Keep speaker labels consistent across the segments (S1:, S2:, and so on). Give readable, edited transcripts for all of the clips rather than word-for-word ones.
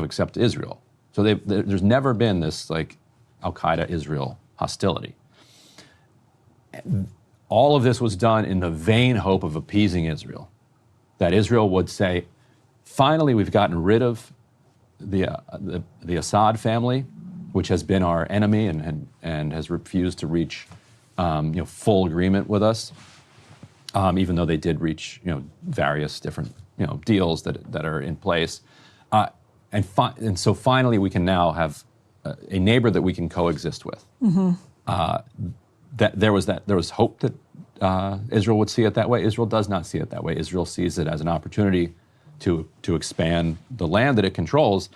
S1: except Israel. So there's never been this like Al-Qaeda-Israel hostility. All of this was done in the vain hope of appeasing Israel, that Israel would say, finally, we've gotten rid of the Assad family, which has been our enemy and has refused to reach full agreement with us, even though they did reach various different deals that are in place. And so finally, we can now have a neighbor that we can coexist with. There was hope that Israel would see it that way. Israel does not see it that way. Israel sees it as an opportunity to expand the land that it controls,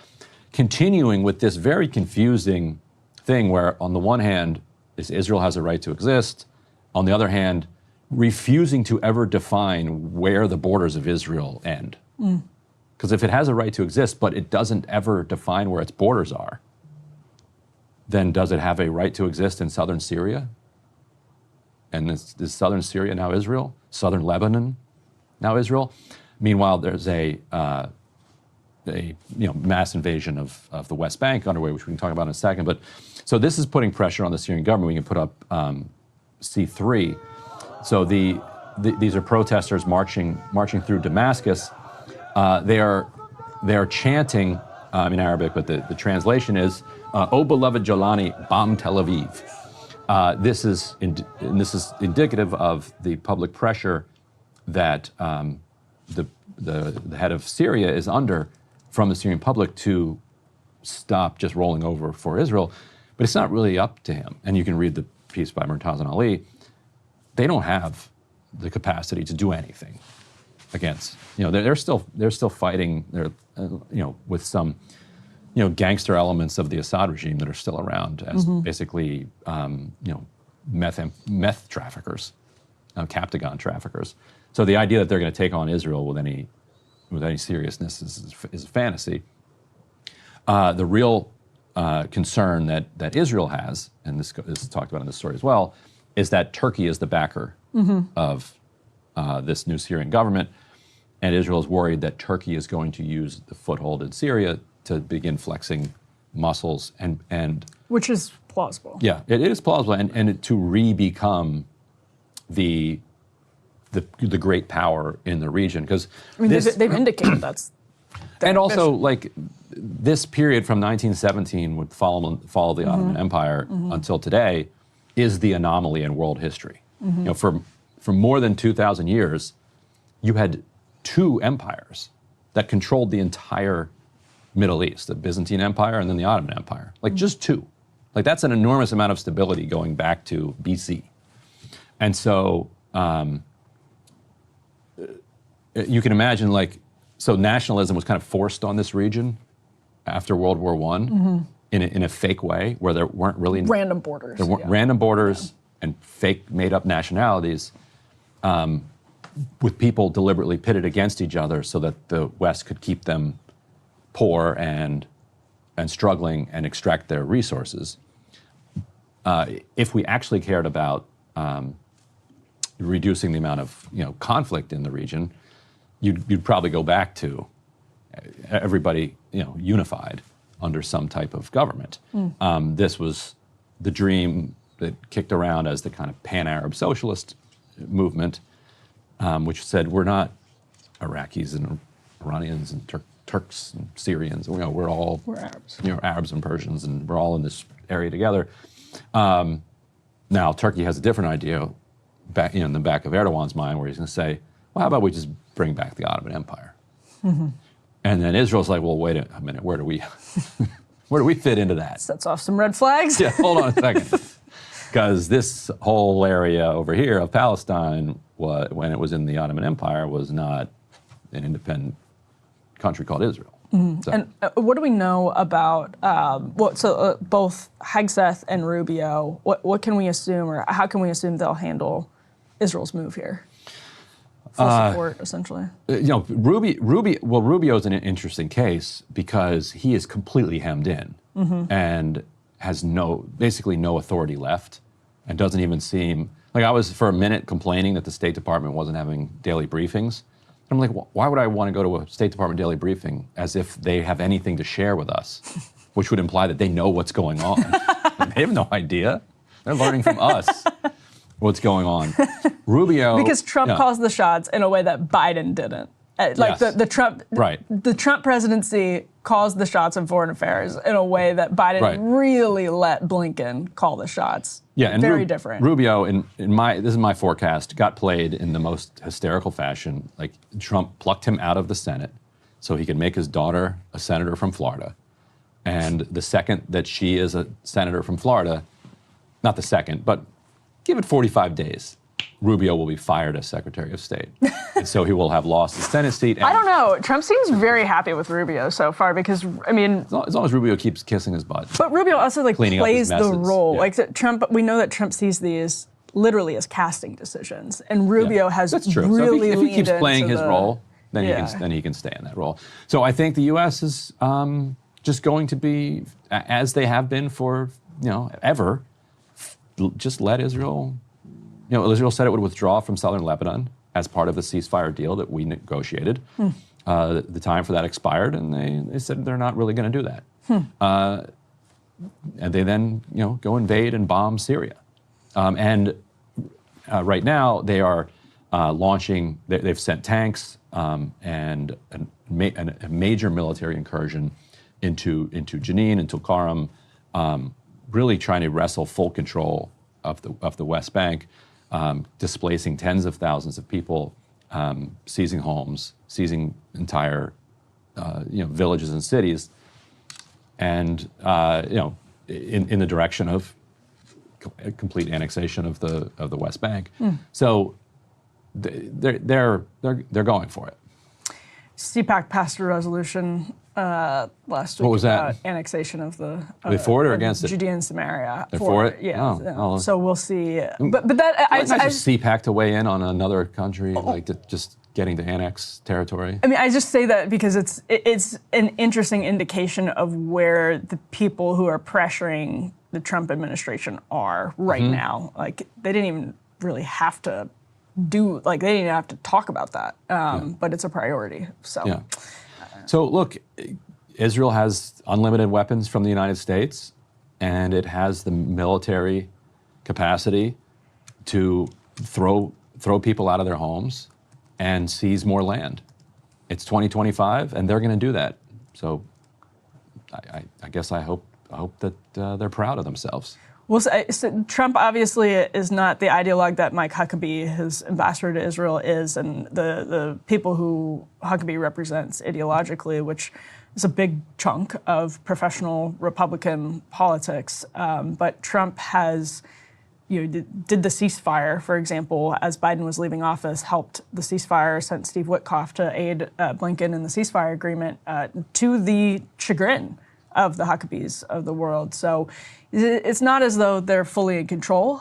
S1: continuing with this very confusing thing where, on the one hand, Israel has a right to exist. On the other hand, refusing to ever define where the borders of Israel end. Because if it has a right to exist, but it doesn't ever define where its borders are, then does it have a right to exist in southern Syria? And is southern Syria now Israel? Southern Lebanon now Israel? Meanwhile, there's a mass invasion of the West Bank underway, which we can talk about in a second. But so this is putting pressure on the Syrian government. We can put up C3. So these are protesters marching through Damascus. They are chanting in Arabic, but the translation is, "O beloved Jolani, bomb Tel Aviv." This is indicative of the public pressure that the head of Syria is under from the Syrian public to stop just rolling over for Israel. But it's not really up to him. And you can read the piece by Murtaza Ali. They don't have the capacity to do anything against. They're still fighting. With some gangster elements of the Assad regime that are still around as basically meth traffickers, Captagon traffickers. So the idea that they're going to take on Israel with any seriousness is a fantasy. The real concern that Israel has, and this is talked about in this story as well, is that Turkey is the backer of this new Syrian government, and Israel is worried that Turkey is going to use the foothold in Syria to begin flexing muscles and
S2: which is plausible.
S1: Yeah, it is plausible, and to re-become the great power in the region, because
S2: they've indicated that's their
S1: and
S2: ambition.
S1: also like this period from 1917 with fall of the Ottoman Empire until today is the anomaly in world history. For more than 2,000 years, you had two empires that controlled the entire Middle East, the Byzantine Empire and then the Ottoman Empire. Like just two. Like that's an enormous amount of stability going back to BC. And so you can imagine so nationalism was kind of forced on this region after World War I in a fake way where there weren't really
S2: random borders.
S1: There weren't random borders and fake made up nationalities with people deliberately pitted against each other so that the West could keep them poor and struggling and extract their resources. If we actually cared about reducing the amount of conflict in the region, you'd probably go back to everybody unified under some type of government. This was the dream that kicked around as the kind of pan-Arab socialist movement, which said we're not Iraqis and Iranians and Turks and Syrians. We're Arabs. Arabs and Persians, and we're all in this area together. Now Turkey has a different idea back in the back of Erdogan's mind, where he's going to say, "Well, how about we just bring back the Ottoman Empire?" And then Israel's like, "Well, wait a minute. Where do we fit into that?"
S2: Sets off some red flags.
S1: Yeah, hold on a second. Because this whole area over here of Palestine, when it was in the Ottoman Empire, was not an independent country called Israel. So.
S2: And what do we know about both Hegseth and Rubio? What can we assume, or how can we assume they'll handle Israel's move here? Full support, essentially.
S1: Rubio's an interesting case because he is completely hemmed in and has basically no authority left, and doesn't even seem like I was for a minute complaining that the State Department wasn't having daily briefings. I'm like, why would I want to go to a State Department daily briefing as if they have anything to share with us, which would imply that they know what's going on. They have no idea. They're learning from us what's going on. Rubio.
S2: Because Trump calls the shots in a way that Biden didn't. Like
S1: Yes.
S2: the Trump presidency calls the shots in foreign affairs in a way that Biden really let Blinken call the shots.
S1: Yeah, and
S2: very different.
S1: Rubio, this is my forecast, got played in the most hysterical fashion. Like Trump plucked him out of the Senate so he could make his daughter a senator from Florida. And the second that she is a senator from Florida, not the second, but give it 45 days, Rubio will be fired as Secretary of State. And so he will have lost the Senate seat. And
S2: I don't know. Trump seems very happy with Rubio so far because, I mean...
S1: As long as Rubio keeps kissing his butt.
S2: But Rubio also plays the role.
S1: Yeah.
S2: Like Trump, we know that Trump sees these literally as casting decisions. And Rubio has
S1: That's true.
S2: really
S1: so if he keeps playing his
S2: the,
S1: role, then he can stay in that role. So I think the U.S. is just going to be, as they have been for, ever, just let Israel... Israel said it would withdraw from southern Lebanon as part of the ceasefire deal that we negotiated. The time for that expired, and they said they're not really going to do that. And they then, go invade and bomb Syria. And right now, they are launching. They've sent tanks and a major military incursion into Jenin, into Tulkarm, really trying to wrestle full control of the West Bank. Displacing tens of thousands of people, seizing homes, seizing entire villages and cities, and in the direction of complete annexation of the West Bank. So they're going for it.
S2: CPAC passed a resolution last week
S1: What was that?
S2: about annexation of the
S1: for it or against it?
S2: Judea and Samaria.
S1: They're for it?
S2: Yeah.
S1: Oh.
S2: So we'll see. But that
S1: It's not just CPAC to weigh in on another country, just getting to annex territory.
S2: I mean, I just say that because it's an interesting indication of where the people who are pressuring the Trump administration are right now. Like they didn't even really have to they didn't even have to talk about that. But it's a priority. So.
S1: Yeah. So look, Israel has unlimited weapons from the United States, and it has the military capacity to throw people out of their homes and seize more land. It's 2025, and they're going to do that. So I guess I hope that they're proud of themselves.
S2: Well, so Trump obviously is not the ideologue that Mike Huckabee, his ambassador to Israel, is, and the people who Huckabee represents ideologically, which is a big chunk of professional Republican politics. But Trump has, did the ceasefire, for example, as Biden was leaving office, helped the ceasefire, sent Steve Witkoff to aid Blinken in the ceasefire agreement, to the chagrin of the Huckabees of the world. So it's not as though they're fully in control.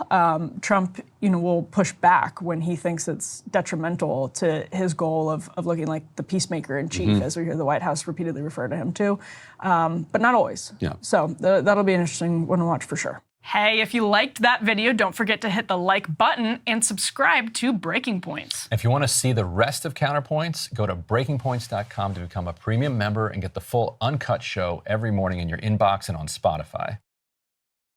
S2: Trump, will push back when he thinks it's detrimental to his goal of looking like the peacemaker in chief, as we hear the White House repeatedly refer to him to, but not always.
S1: Yeah.
S2: So that'll be an interesting one to watch for sure. Hey, if you liked that video, don't forget to hit the like button and subscribe to Breaking Points.
S3: If you want to see the rest of Counterpoints, go to breakingpoints.com to become a premium member and get the full uncut show every morning in your inbox and on Spotify.